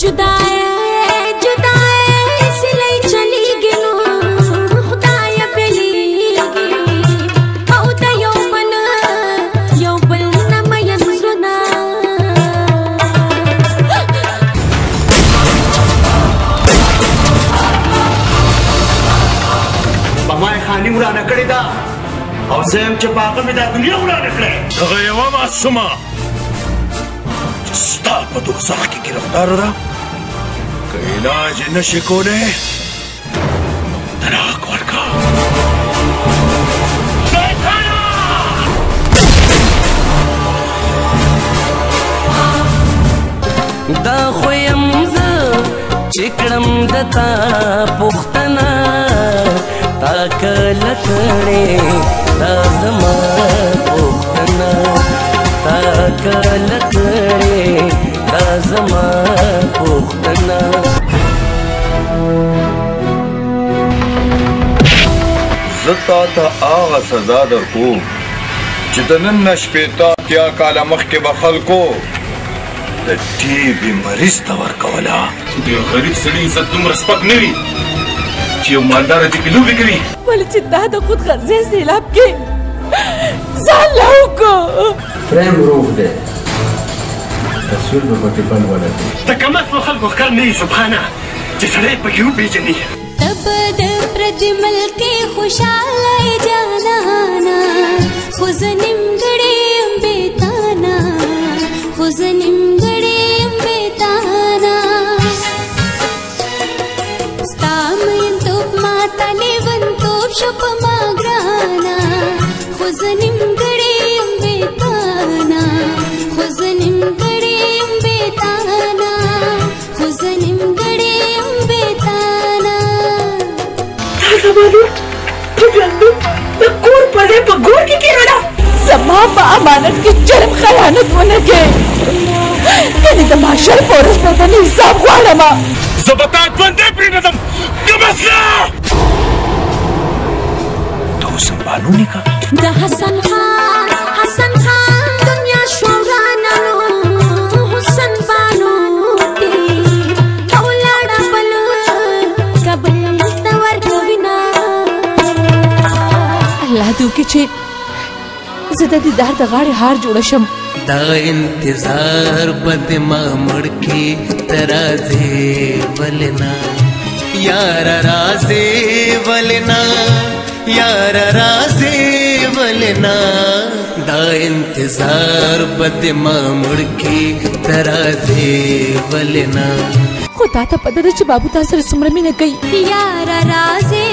जुदाए सिलाई चली गिनो खुदाया पेलीगी औ त यौवन नमयन सुना बमाए खानी उड़ाना कड़ी दा और सेम चपाका में दा दुनिया उड़ाना कड़े दगा यवा मासूमा स्ता पर दोज़ख की गिरफ्तार रहा का इलाज नशे को ने तलाक वर्का दा खोयम ज चिकड़म दता पुख्तना ताकल करे दा जमा पुख्तना ताकल करे दा जमा पुख्तना زتا تا آغا سزا در کو چدنن نشپیتا تیا کالا مخ کے بخل کو دا ٹی بی مریض تور کولا دیو غریب سڑی عزت دم رسپک نوی چیو مالدار دی کلو بکری ولی چی دا خود غرزی سیلاب کے زان لاؤ کو فریم روح دے تصویر بپتی بند والا دے تکمت و خلق اخکر نئی سبحانا چی سڑے پکیو بیجنی تب د پردمل کے خوشالی جانانا خوزنم گڑیم بیتانا خوزنم گڑیم بیتانا ستامین توب ماتا لیون توب شپ ماگرانا خوزنم گڑیم بیتانا خوزنم گڑیم بیتانا خوزنم گڑیم بیتانا زمانو تجلو نقور پڑے پگور کی کیرڑا زمان با امانت کی جرم خیانت ہونے کے یعنی دماشر پورس پر دنی حساب غوارما زبطات بندے پری نظم کم اسلا تو سنبھالو نکا دا حسن خان دنیا شورانا حسن بانو تی اولاڑا بل قبل تور کوینا اللہ دو کی چه زده دی دار دا غاڑی ہار جوڑا شم دا انتظار بد مامڑ کی ترازے ولنا یار رازے ولنا یار رازے ولنا دا انتظار بد مامڑ کی ترازے ولنا خدا تا پدر چه بابو تا سر سمرمی نگئی یار رازے